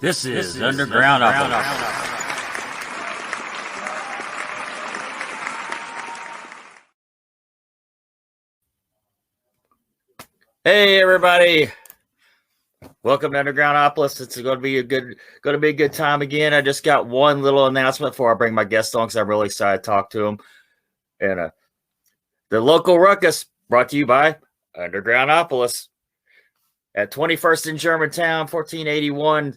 This is Underground Opera. Hey everybody, welcome to Undergroundopolis. It's going to be a good time again. I just got one little announcement before I bring my guest on because I'm really excited to talk to him. And the local ruckus brought to you by Undergroundopolis at 21st in Germantown, 1481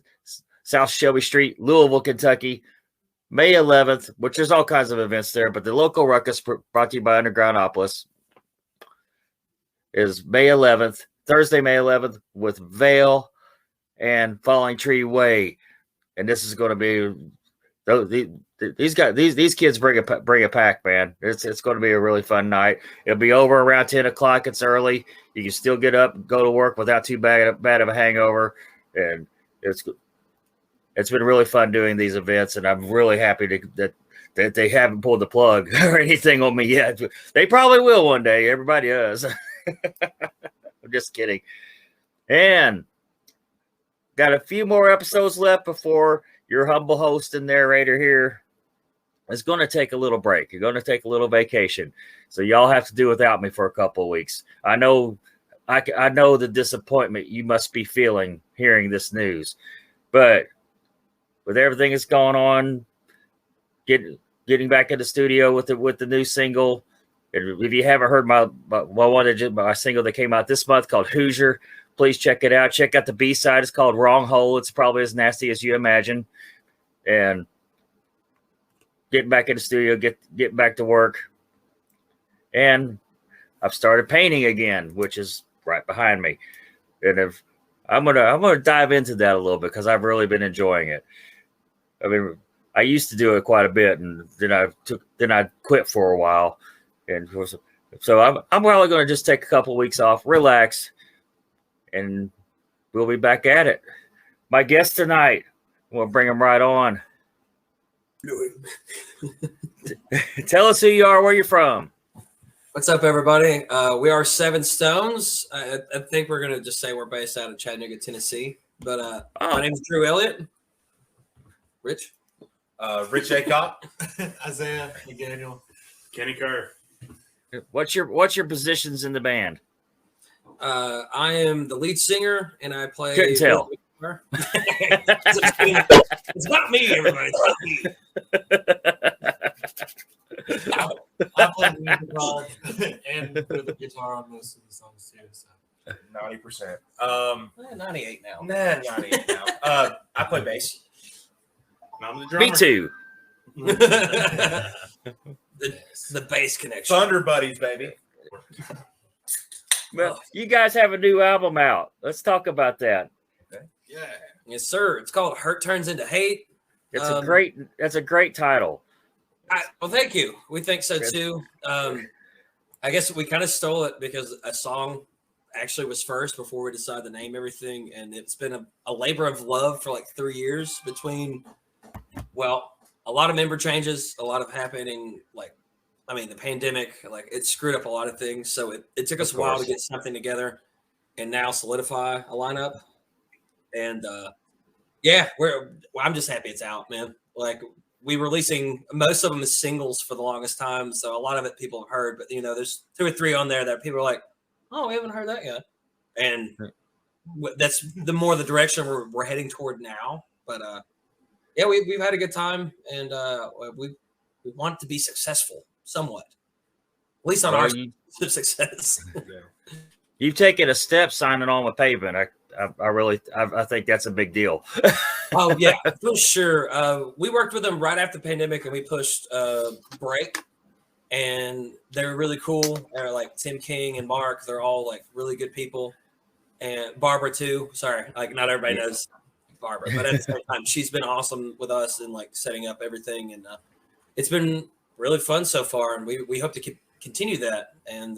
South Shelby Street, Louisville, Kentucky, May 11th. Which there's all kinds of events there, but the local ruckus brought to you by Undergroundopolis is May 11th, Thursday, May 11th, with Vale and Falling Tree Way, and this is going to be these kids bring a pack, man. It's going to be a really fun night. It'll be over around 10 o'clock. It's early. You can still get up, go to work without too bad of a hangover, and it's been really fun doing these events, and I'm really happy that they haven't pulled the plug or anything on me yet. They probably will one day. Everybody does. I'm just kidding. And got a few more episodes left before your humble host and narrator here is going to take a little break. You're going to take a little vacation. So y'all have to do without me for a couple of weeks. I know the disappointment you must be feeling hearing this news. But with everything that's going on, getting back in the studio with the new single. If you haven't heard my single that came out this month called Hoosier, please check it out. Check out the B-side. It's called Wrong Hole. It's probably as nasty as you imagine. And getting back in the studio, get back to work. And I've started painting again, which is right behind me. And I'm gonna dive into that a little bit because I've really been enjoying it. I mean, I used to do it quite a bit, and then I quit for a while. And so I'm probably going to just take a couple of weeks off, relax, and we'll be back at it. My guest tonight, we'll bring him right on. Tell us who you are, where you're from. What's up, everybody? We are SevenStones. I think we're going to just say we're based out of Chattanooga, Tennessee. But my name is Drew Elliott. Rich? Rich Aycock. Isaiah McDaniel. Kenny Kerr. What's your positions in the band? I am the lead singer, and I play. Couldn't tell. It's not me, everybody. It's not me. I play the lead guitar and the guitar on most of the songs too. So 90%. 98 now. 98 now. I play bass. I'm the drummer. Me too. The bass connection. Thunder Buddies, baby. Well, you guys have a new album out. Let's talk about that. yeah, Yes, sir. It's called Hurt Turns Into Hate. That's a great title. Well, thank you. We think so too. I guess we kind of stole it because a song actually was first before we decided to name everything, and it's been a labor of love for like 3 years between. Well, a lot of member changes, a lot of happening. The pandemic, it screwed up a lot of things. So it took us a while to get something together, and now solidify a lineup. And I'm just happy it's out, man. We releasing most of them as singles for the longest time, so a lot of it people have heard. But there's 2 or 3 on there that people are like, "Oh, we haven't heard that yet," and that's the more the direction we're heading toward now. But we've had a good time, and we want it to be successful somewhat, at least on our success. You've taken a step signing on with Pavement. I think that's a big deal. Oh yeah, for sure. We worked with them right after the pandemic, and we pushed Break, and they were really cool. They're like Tim King and Mark. They're all like really good people, and Barbara too. Sorry, not everybody knows Barbara, but at the same time, she's been awesome with us and setting up everything, and it's been really fun so far, and we hope to continue that. And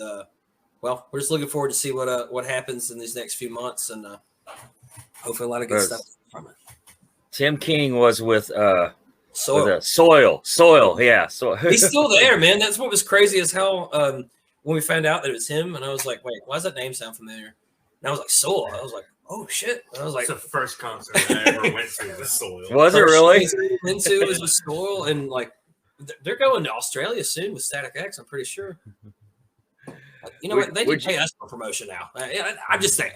we're just looking forward to see what happens in these next few months, and hopefully a lot of good stuff from it. Tim King was with Soil. Soil, yeah. So he's still there, man. That's what was crazy as hell. When we found out that it was him, and I was like, wait, why does that name sound familiar? And I was like, Soil. I was like, oh shit. I was like, It's the first concert I ever went to with Soil. Was it really? Into was with Soil, and like they're going to Australia soon with Static X. I'm pretty sure. You know what? They can pay us for promotion now. I'm just saying.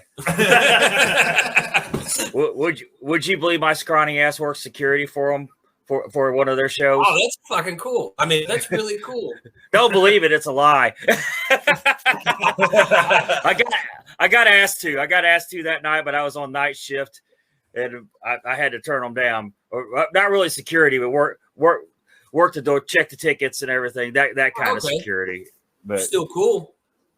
Would you believe my scrawny ass works security for them for one of their shows? Oh, that's fucking cool. I mean, that's really cool. Don't believe it; it's a lie. I got asked to. I got asked to that night, but I was on night shift, and I had to turn them down. Or not really security, but work the door, check the tickets and everything. That kind of security. But still cool.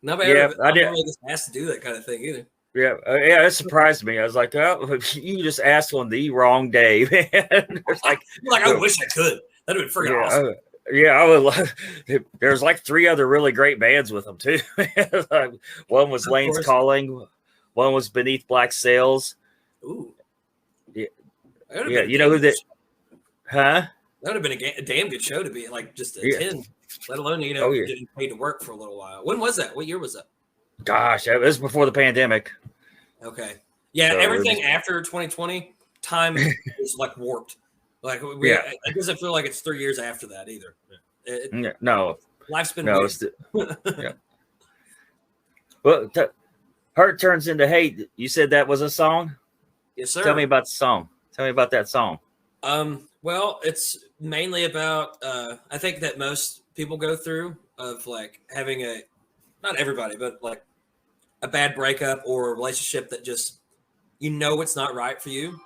Nobody I didn't really get asked to do that kind of thing either. Yeah, it surprised me. I was like, oh, you just asked on the wrong day, man. It's like I wish I could. That'd have been freaking awesome. I would love. There's like 3 other really great bands with them too. One was Lane's Calling, one was Beneath Black Sails. Ooh, yeah. You know who that? Huh? That would have been a damn good show to be like just attend. Let alone getting paid to work for a little while. When was that? What year was that? Gosh, it was before the pandemic. Okay, yeah, so everything after 2020, time is like warped. Like it doesn't feel like it's 3 years after that either. No, life's been weird. Yeah. Well, Hurt Turns Into Hate. You said that was a song? Yes, sir. Tell me about the song. Tell me about that song. Well, it's mainly about I think that most people go through of like having not everybody, but like a bad breakup or a relationship that just it's not right for you,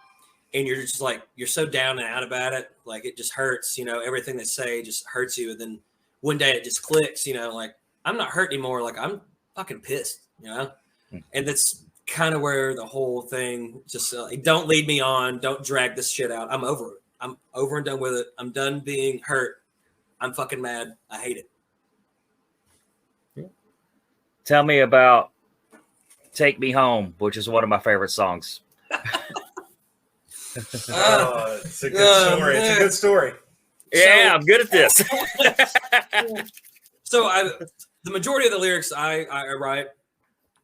and you're just like you're so down and out about it, like it just hurts. Everything they say just hurts you, and then one day it just clicks. Like I'm not hurt anymore. Like I'm fucking pissed. And that's kind of where the whole thing just like, don't lead me on. Don't drag this shit out. I'm over it. I'm over and done with it. I'm done being hurt. I'm fucking mad. I hate it. Tell me about Take Me Home, which is one of my favorite songs. It's a good story. It's a good story. Yeah, I'm good at this. So the majority of the lyrics I write,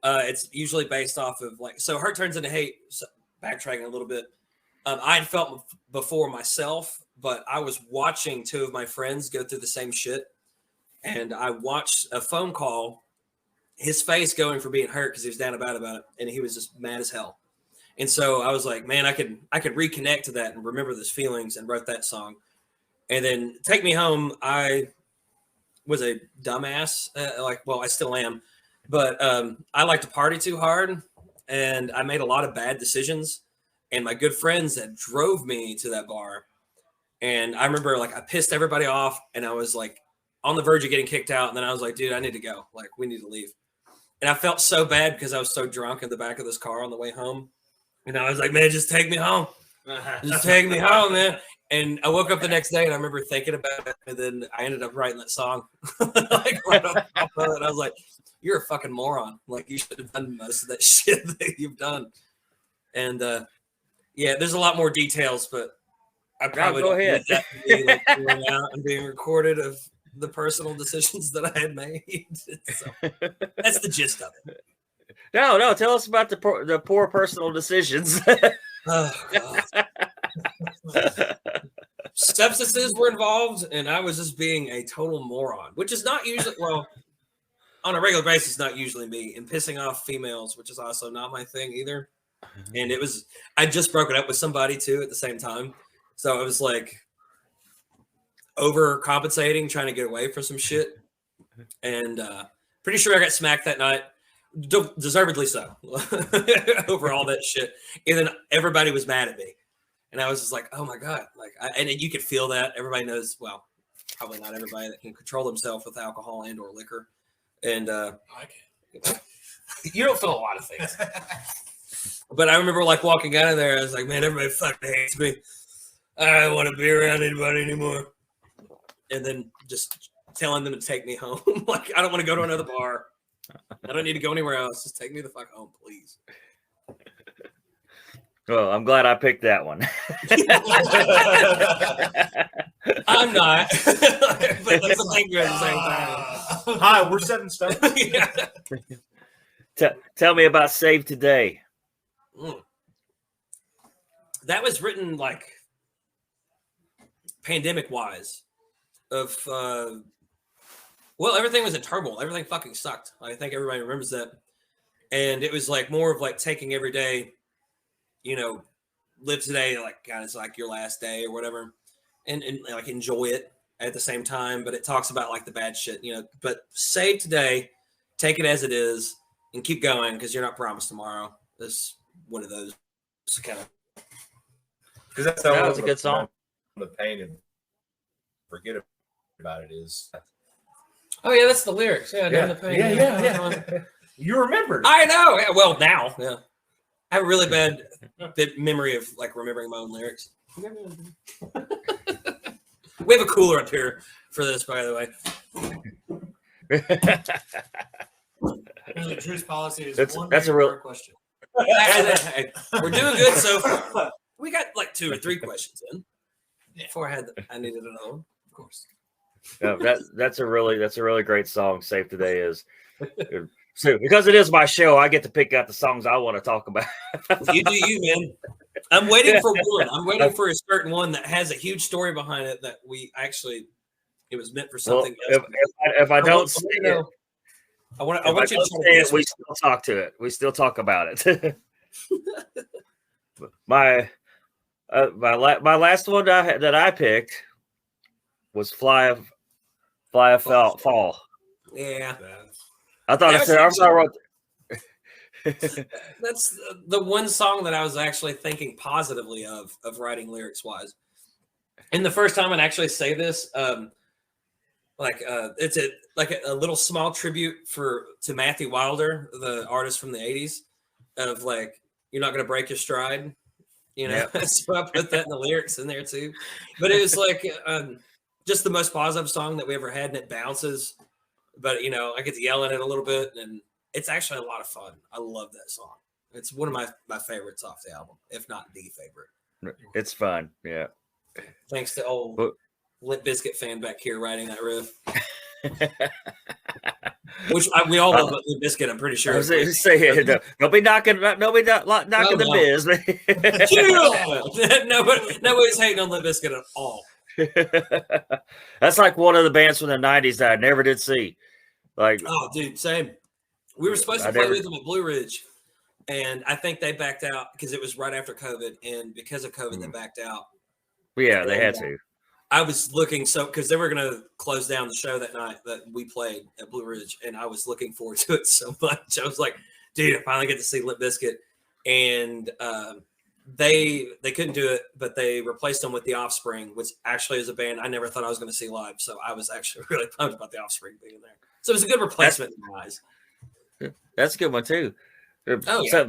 it's usually based off of like, so Hurt Turns Into Hate, so backtracking a little bit. I had felt before myself, but I was watching 2 of my friends go through the same shit. And I watched a phone call, his face going for being hurt because he was down about it. And he was just mad as hell. And so I was like, man, I could reconnect to that and remember those feelings and wrote that song. And then Take Me Home, I was a dumbass. I still am. But I like to party too hard. And I made a lot of bad decisions. And my good friends that drove me to that bar. And I remember like I pissed everybody off and I was like on the verge of getting kicked out. And then I was like, dude, I need to go. Like we need to leave. And I felt so bad because I was so drunk in the back of this car on the way home. And I was like, man, just take me home. Just take me home, man. And I woke up the next day and I remember thinking about it. And then I ended up writing that song. Like right off of it. I was like, you're a fucking moron. Like you should have done most of that shit that you've done. And there's a lot more details, but I probably go ahead. That to be like going out and being recorded of the personal decisions that I had made. So that's the gist of it. No. Tell us about the poor personal decisions. Oh, God. Substances were involved, and I was just being a total moron, which is not usually, on a regular basis, not usually me. And pissing off females, which is also not my thing either. And I just broke it up with somebody too at the same time. So it was like overcompensating, trying to get away from some shit. And pretty sure I got smacked that night. Deservedly so. Over all that shit. And then everybody was mad at me. And I was just like, oh my God. And you could feel that. Everybody knows, well, probably not everybody that can control themselves with alcohol and or liquor. And I can. You don't feel a lot of things. But I remember walking out of there, I was like, man, everybody fucking hates me. I don't want to be around anybody anymore. And then just telling them to take me home. I don't want to go to another bar. I don't need to go anywhere else. Just take me the fuck home, please. Well, I'm glad I picked that one. I'm not. But let's thank you at the same time. Hi, we're SevenStones. Tell me about Save Today. That was written like pandemic wise of well, everything was in turmoil. Everything fucking sucked. I think everybody remembers that. And it was like more of like taking every day, you know, live today like kind of like your last day or whatever, and like enjoy it at the same time. But it talks about like the bad shit, you know. But save today, take it as it is, and keep going because you're not promised tomorrow. This one of those kind of. Because that's That's a good song. The pain and forget about it is. Oh yeah, that's the lyrics. Yeah, Yeah, the pain. yeah. You remembered. I know. Yeah, well, now, yeah, I have a really bad memory of like remembering my own lyrics. We have a cooler up here for this, by the way. The truce policy is that's a real question. We're doing good so far. We got like 2 or 3 questions in before I needed another one. Of course. That's a really great song. Safe Today is. So because it is my show, I get to pick out the songs I want to talk about. You do you, man. I'm waiting for one. I'm waiting for a certain one that has a huge story behind it that we actually it was meant for something else. If I don't say it, I want you to say it, we still talk to it. We still talk about it. my last one that I picked was Fly of Fall. Yeah. I thought I wrote. That's the one song that I was actually thinking positively of writing lyrics wise. And the first time I'd actually say this, it's a little small tribute to Matthew Wilder, the artist from the 80s, of like, you're not going to break your stride. You know, so I put that in the lyrics in there too. But it was like just the most positive song that we ever had, and it bounces. But you know, I get to yell at it a little bit, and it's actually a lot of fun. I love that song. It's one of my favorites off the album, if not the favorite. It's fun, yeah. Thanks to old Limp Bizkit fan back here writing that riff. Which we all love Limp Bizkit, I'm pretty sure. Don't be knocking the biz. Nobody's hating on Limp Bizkit at all. That's like one of the bands from the 90s that I never did see. Like, oh, dude, same. We were supposed to play with them at Blue Ridge, and I think they backed out because it was right after COVID, and because of COVID, they backed out. Yeah, they had to. I was looking because they were going to close down the show that night that we played at Blue Ridge, and I was looking forward to it so much. I was like, dude, I finally get to see Limp Bizkit, and they couldn't do it, but they replaced them with The Offspring, which actually is a band I never thought I was going to see live. So I was actually really pumped about The Offspring being there. So it was a good replacement in my eyes. That's a good one too. Oh, yeah.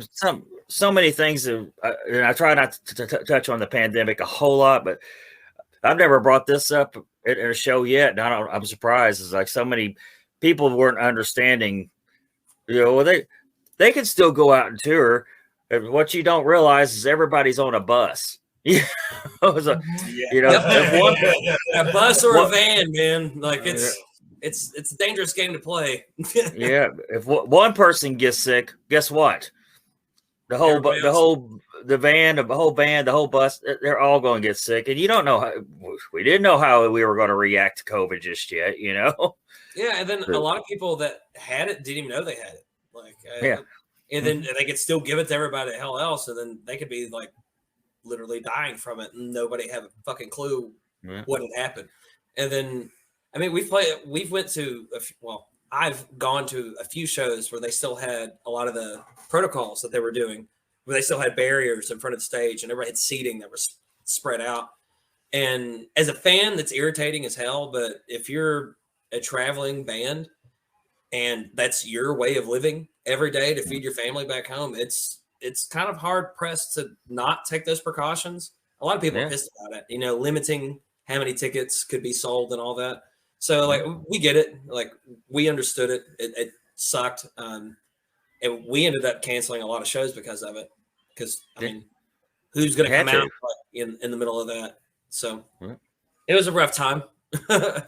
So many things, and I try not to touch on the pandemic a whole lot, but I've never brought this up in a show yet, and I'm surprised. It's like so many people weren't understanding. You know, they can still go out and tour. And what you don't realize is everybody's on a bus. You know, a bus or a van, man. Like it's a dangerous game to play. Yeah, if one person gets sick, guess what? The whole van, the whole band, the whole bus, they're all going to get sick. And you don't know we didn't know how we were going to react to COVID just yet, you know? Yeah. And then a lot of people that had it didn't even know they had it. Like, and then they could still give it to everybody the hell else. And then they could be like literally dying from it. And nobody have a fucking clue what had happened. And then, I mean, I've gone to a few shows where they still had a lot of the protocols that they were doing, where they still had barriers in front of the stage and everybody had seating that was spread out. And as a fan, that's irritating as hell. But if you're a traveling band and that's your way of living every day to feed your family back home, it's kind of hard pressed to not take those precautions. A lot of people are pissed about it, you know, limiting how many tickets could be sold and all that. So like, we get it. Like, we understood it. It sucked. And we ended up canceling a lot of shows because of it. Because I mean, who's going to come out in the middle of that? So it was a rough time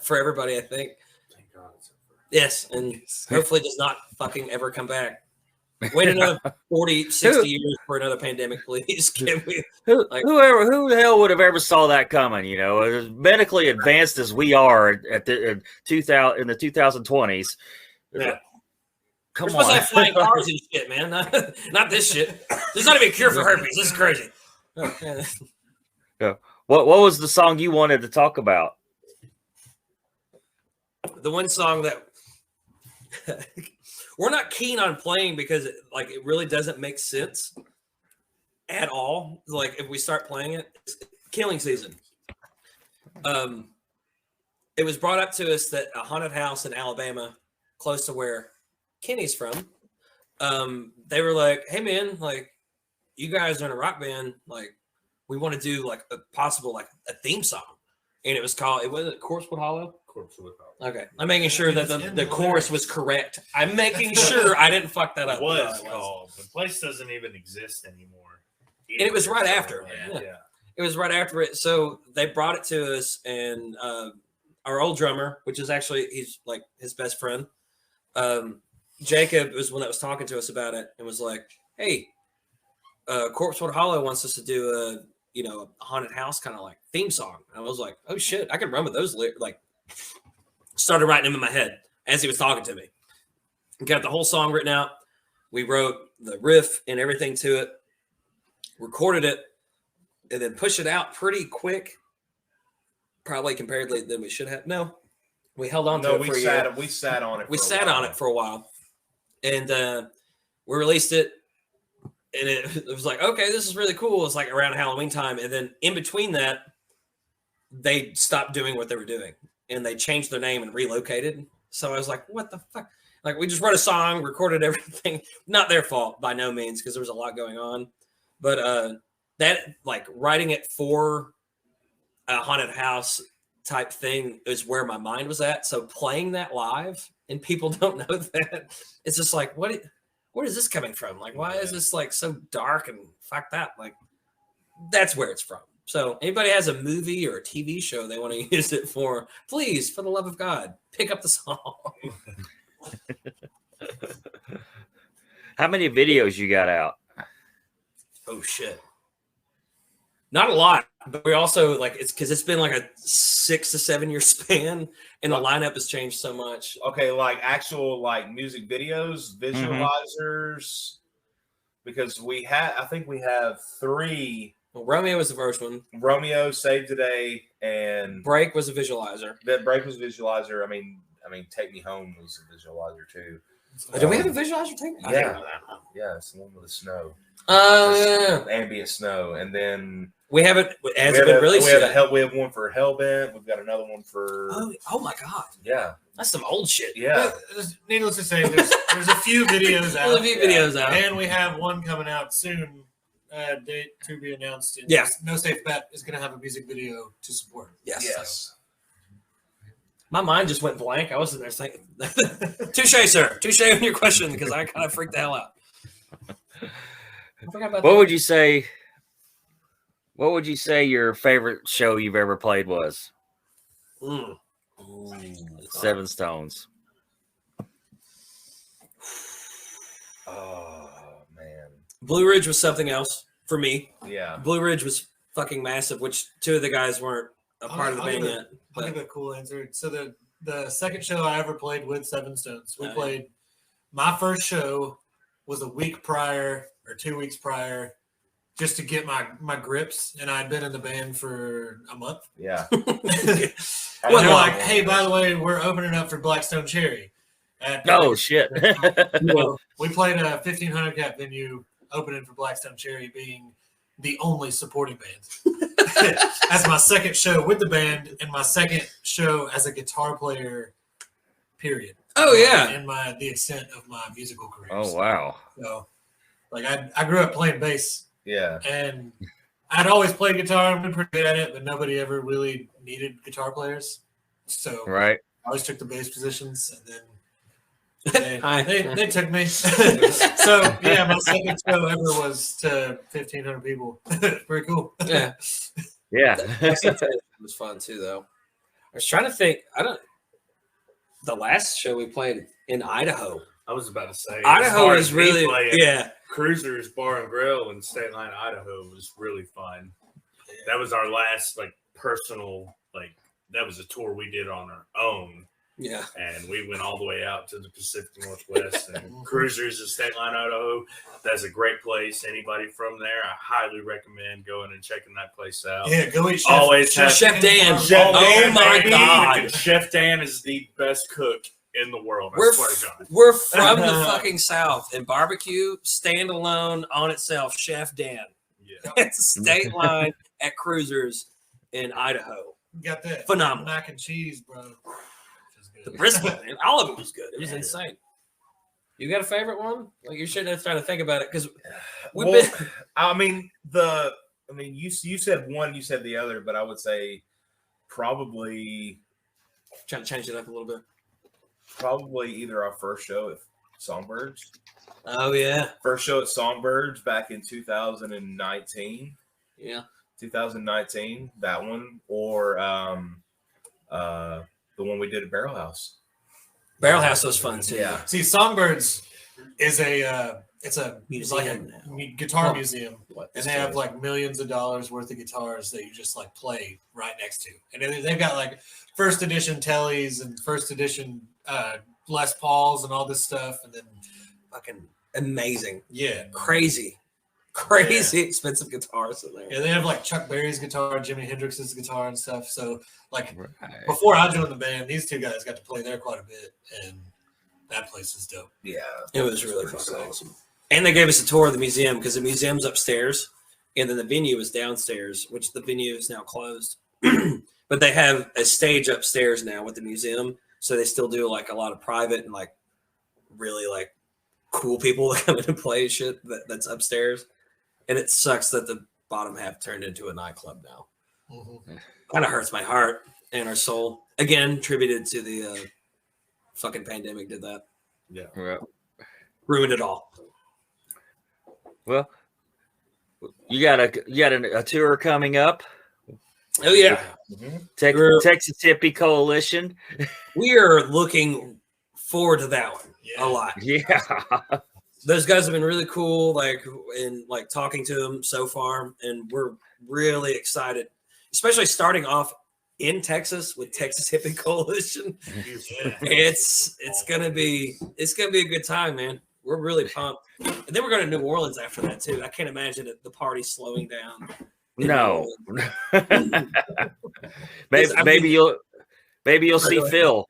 for everybody, I think. Thank God it's over. Yes, and hopefully it does not fucking ever come back. Wait another 40, 60 years for another pandemic, please. Can we, Who like- who the hell would have ever saw that coming? You know, as medically advanced as we are at the in 2000 in the 2020s. Yeah. Come We're supposed to on. have flying cars and shit, man. Not this shit. There's not even a cure for herpes. This is crazy. What was the song you wanted to talk about? The one song that we're not keen on playing because it really doesn't make sense at all. Like if we start playing it, it's Killing Season. It was brought up to us that a haunted house in Alabama, close to where Kenny's from, they were like, "Hey man, like you guys are in a rock band, like we want to do like a possible like a theme song," and it was Corpsewood Hollow. Corpsewood Hollow. Okay, I'm making sure that the chorus was correct. I'm making sure I didn't fuck that up. What it's called? The place doesn't even exist anymore. And it was right after. Yeah. It was right after it. So they brought it to us, and our old drummer, which is actually he's like his best friend, Jacob was one that was talking to us about it and was like, "Hey, Corpsewood Hollow wants us to do a haunted house kind of like theme song." And I was like, "Oh shit, I can run with those." Like, started writing them in my head as he was talking to me. Got the whole song written out. We wrote the riff and everything to it, recorded it, and then pushed it out pretty quick. Probably comparatively than we should have. No, we held on to it for a year. We sat on it. We sat on it for a while, and we released it. And it was like, okay, this is really cool. It's like around Halloween time, and then in between that, they stopped doing what they were doing, and they changed their name and relocated. So I was like, what the fuck? Like we just wrote a song, recorded everything. Not their fault by no means, because there was a lot going on. But that like writing it for a haunted house type thing is where my mind was at. So playing that live and people don't know that, it's just like, where is this coming from? Like, why is this like so dark and fuck that? Like, that's where it's from. So anybody has a movie or a TV show they want to use it for, please, for the love of God, pick up the song. How many videos you got out? Oh shit. Not a lot, but we also like it's because it's been like a 6 to 7 year span, and the lineup has changed so much. Okay, like actual like music videos, visualizers, because I think we have 3. Well, Romeo was the first one. Romeo, Save Today, and Break was a visualizer. That Break was visualizer. I mean, Take Me Home was a visualizer too. Do we have a visualizer tank? Yeah, it's the one with the snow. Ambient snow, and then we haven't. Has it been released yet? We have one for Hellbent. We've got another one for. Oh my god! Yeah, that's some old shit. Yeah. Needless to say, there's a few videos out. There's a few videos out, and we have one coming out soon. Date to be announced. Yeah. No Safe Bet is going to have a music video to support. Yes. Yes. My mind just went blank. I wasn't there thinking. Touche, sir. Touche on your question because I kind of freaked the hell out. I forgot about What would you say? What would you say your favorite show you've ever played was? SevenStones. Oh man. Blue Ridge was something else for me. Yeah. Blue Ridge was fucking massive, which 2 of the guys weren't a part of the band yet. I'll give a cool answer. So the second show I ever played with SevenStones, we played. My first show was a week prior or 2 weeks prior, just to get my grips, and I'd been in the band for a month. Yeah. Well, they're like, hey, by the way, we're opening up for Blackstone Cherry. Oh shit! We played a 1,500 cap venue opening for Blackstone Cherry, being the only supporting band. As my second show with the band and my second show as a guitar player, period. Oh yeah, in the extent of my musical career. Oh wow! So, like I grew up playing bass. Yeah, and I'd always played guitar and been pretty good at it, but nobody ever really needed guitar players. So right, I always took the bass positions, and then they took me. So yeah, my second show ever was to 1,500 people. Pretty cool. Yeah. It was fun too, though. I was trying to think. The last show we played in Idaho. I was about to say Idaho is really Cruisers Bar and Grill in State Line, Idaho was really fun. That was our last personal that was a tour we did on our own. Yeah. And we went all the way out to the Pacific Northwest and Cruisers in State Line, Idaho. That's a great place. Anybody from there, I highly recommend going and checking that place out. Yeah, go eat Chef Dan. Oh my God. Chef Dan is the best cook in the world. I swear to God. We're from the fucking South, and barbecue, standalone on itself, Chef Dan. Yeah. It's a State Line at Cruisers in Idaho. Got that phenomenal mac and cheese, bro. The brisket, man, all of it was good. It was insane. You got a favorite one? Like you shouldn't have tried to think about it because you said one, you said the other, but I would say probably trying to change it up a little bit. Probably either our first show at Songbirds. Oh yeah, first show at Songbirds back in 2019. Yeah, 2019. That one, or the one we did at Barrel House. Barrel House was fun too. Yeah. See, Songbirds is it's a museum, guitar museum, and they have millions of dollars worth of guitars that you just play right next to, and they've got first edition Tellys and first edition Les Pauls and all this stuff, and then fucking amazing, crazy expensive guitars in there. Yeah, they have Chuck Berry's guitar, Jimi Hendrix's guitar, and stuff. So before I joined the band, these two guys got to play there quite a bit, and that place is dope. Yeah, it was really fucking awesome. And they gave us a tour of the museum because the museum's upstairs, and then the venue is downstairs, which the venue is now closed. But they have a stage upstairs now with the museum, so they still do a lot of private and really cool people that come in and play shit that's upstairs. And it sucks that the bottom half turned into a nightclub now. Mm-hmm. Kind of hurts my heart and our soul. Again, tributed to the fucking pandemic did that. Yeah. Ruined it all. Well, you got a tour coming up. Oh yeah. Mm-hmm. Texas Hippie Coalition. We are looking forward to that one a lot. Yeah. Those guys have been really cool, in talking to them so far, and we're really excited, especially starting off in Texas with Texas Hippie Coalition. It's gonna be a good time, man. We're really pumped, and then we're going to New Orleans after that too. I can't imagine the party slowing down. No, maybe you'll see Phil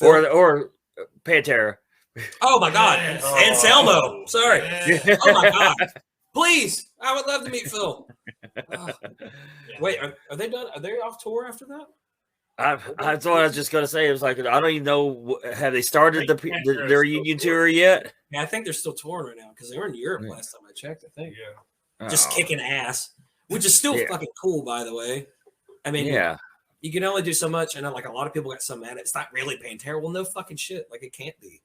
or Pantera. Oh my God, Anselmo. Sorry. Oh my God. Please, I would love to meet Phil. Wait, are they done? Are they off tour after that? That's what I was just going to say. It was I don't even know. Have they started their reunion tour yet? Yeah, I think they're still touring right now because they were in Europe last time I checked. I think. Yeah. Just kicking ass, which is still fucking cool, by the way. I mean, you can only do so much, and a lot of people got so mad. It's not really Pantera. Well, no fucking shit. It can't be.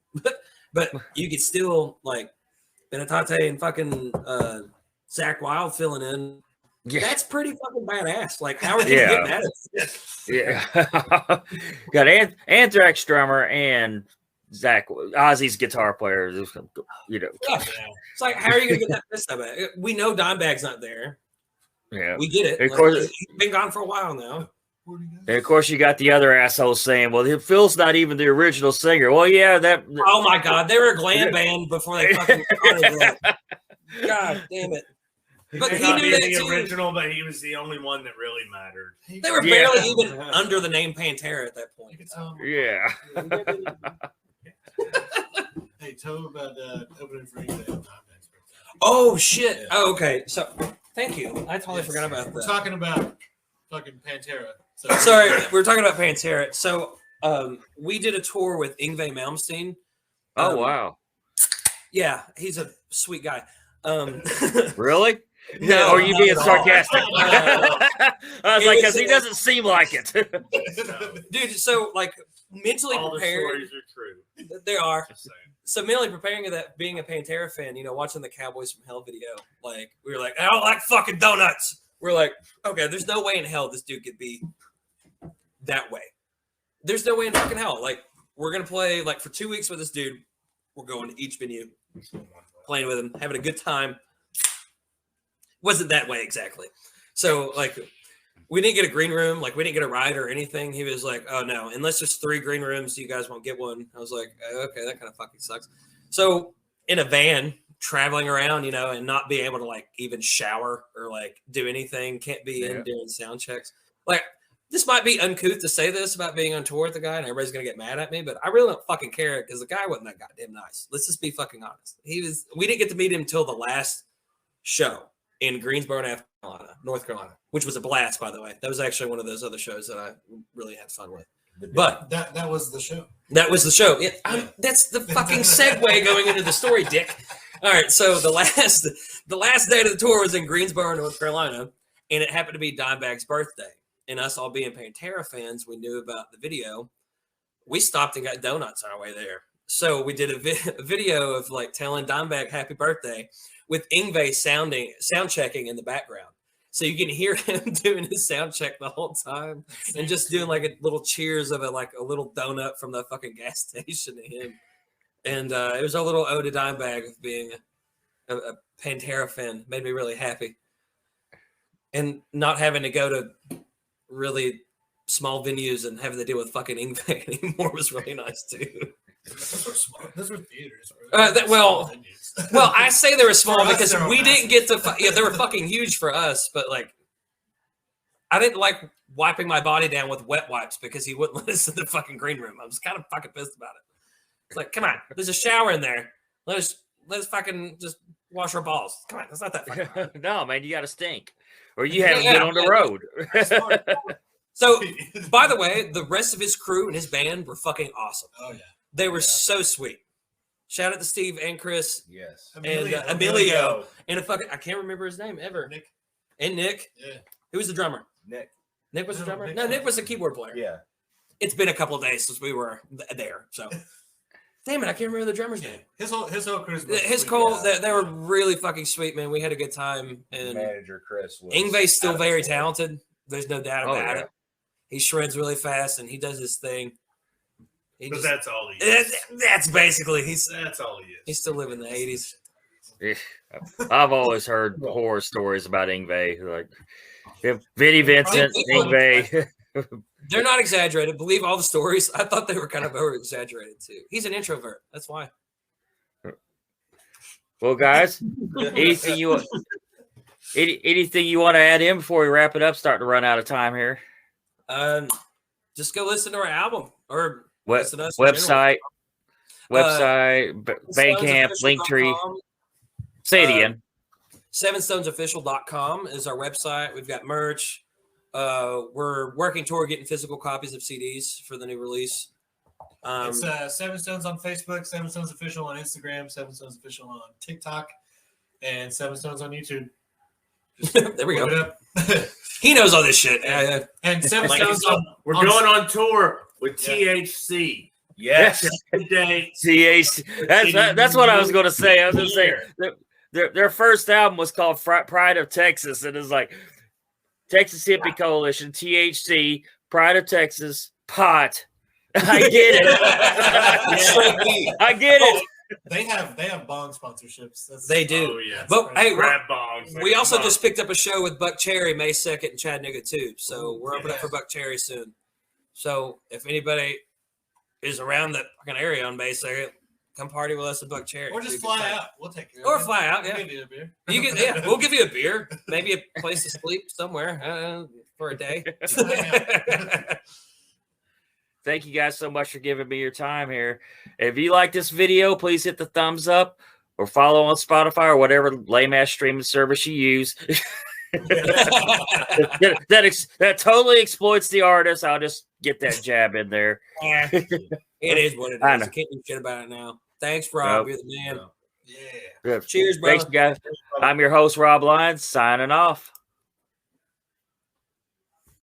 But you could still Benatate and fucking Zach Wild filling in. Yeah. That's pretty fucking badass. How are they getting mad at it? Yeah. Got Anthrax drummer and Zach Ozzy's guitar player. You know. Yeah. It's how are you gonna get that pissed about? We know Dimebag's not there. Yeah. We get it. Of course, he's been gone for a while now. And of course, you got the other assholes saying, "Well, Phil's not even the original singer." Well, yeah, that. Oh my God, they were a glam band before they fucking started that. God damn it! But he knew that the too. original, but he was the only one that really mattered. They were barely even under the name Pantera at that point. Yeah. Hey, tell me about opening for you. Oh shit! Yeah. Oh, okay. So, thank you. I totally forgot about that. We're talking about fucking Pantera. So. Sorry, we're talking about Pantera. So, we did a tour with Yngwie Malmsteen. Oh wow! Yeah, he's a sweet guy. Really? No, or are you being sarcastic? I was because he doesn't seem like it. Dude, so mentally all prepared. The stories are true. They are. So mentally preparing to that, being a Pantera fan, watching the Cowboys from Hell video, we were I don't like fucking donuts. We're okay, there's no way in hell this dude could be that way. There's no way in fucking hell. we're gonna play like for 2 weeks with this dude. We're going to each venue, playing with him, having a good time. Wasn't that way exactly. So like we didn't get a green room, like we didn't get a ride or anything. He was like, "Oh no, unless there's 3 green rooms, you guys won't get one." I was like, "Okay, that kind of fucking sucks." So in a van traveling around, you know, and not being able to like even shower or like do anything, can't be in doing sound checks. Like this might be uncouth to say this about being on tour with the guy, and everybody's gonna get mad at me, but I really don't fucking care because the guy wasn't that goddamn nice. Let's just be fucking honest. We didn't get to meet him until the last show in Greensboro, North Carolina, which was a blast, by the way. That was actually one of those other shows that I really had fun with. But that was the show. That was the show. That's the fucking segue going into the story, dick. All right, so the last day of the tour was in Greensboro, North Carolina, and it happened to be Dimebag's birthday. And us all being Pantera fans, we knew about the video. We stopped and got donuts on our way there. So we did a video of like telling Dimebag happy birthday with Yngwie sound checking in the background. So you can hear him doing his sound check the whole time and just doing like a little cheers of a little donut from the fucking gas station to him. And it was a little ode to Dimebag of being a Pantera fan. Made me really happy. And not having to go to really small venues and having to deal with fucking Yngwie anymore was really nice too. Those were theaters. Well, I say they were small because we didn't get to. They were fucking huge for us, but like, I didn't like wiping my body down with wet wipes because he wouldn't let us in the fucking green room. I was kind of fucking pissed about it. It's like, come on, there's a shower in there. Let's fucking just wash our balls. Come on, it's not that fucking hard. No, man, you got to stink, or you haven't been on the road. So, by the way, the rest of his crew and his band were fucking awesome. Oh yeah. They were so sweet. Shout out to Steve and Chris. Yes. And Emilio. And I can't remember his name ever. Nick. And Nick. Yeah. Who was the drummer? Nick. Nick was the drummer? Nick No, Nick was the keyboard player. Yeah. It's been a couple of days since we were there. So, damn it, I can't remember the drummer's name. His whole crew's they were really fucking sweet, man. We had a good time. And Manager Chris was Yngwie's still very talented. There's no doubt about yeah. it. He shreds really fast and he does his thing. But that's all he is. That's basically That's all he is. He's still living in the 80s. I've always heard horror stories about Yngwie, like Vinnie Vincent, Yngwie. They're not exaggerated. Believe all the stories. I thought they were kind of over exaggerated too. He's an introvert. That's why. Well, guys, anything you want to add in before we wrap it up? Starting to run out of time here. Just go listen to our album or listen to us website, Bandcamp, Linktree. Say it again. SevenStonesOfficial.com is our website. We've got merch. We're working toward getting physical copies of CDs for the new release. It's Seven Stones on Facebook, Seven Stones Official on Instagram, Seven Stones Official on TikTok, and Seven Stones on YouTube. There we go. He knows all this shit. And Seven Stones We're going on tour with THC. Yes. Today. THC. That's what I was going to say. I was going to say their first album was called Pride of Texas, and it's like Texas Hippie Coalition, THC, Pride of Texas, pot. I get it. I get it. They have bong sponsorships. They do. Oh, yeah. But hey, grab bongs. we also just picked up a show with Buck Cherry May 2nd in Chattanooga too. So we're opening up for Buck Cherry soon. So if anybody is around that fucking area on May 2nd, come party with us at Buck Cherry. Or just fly out. We'll take care of Or it. fly out, yeah. We'll give you a beer. We'll give you a beer. Maybe a place to sleep somewhere for a day. Thank you guys so much for giving me your time here. If you like this video, please hit the thumbs up or follow on Spotify or whatever lame-ass streaming service you use. that totally exploits the artist. I'll just get that jab in there. It is what it is. I know. I can't do shit about it now. Thanks, Rob. Nope. You're the man. Yeah. Good. Cheers, bro. Thanks, guys. I'm your host, Rob Lyons, signing off.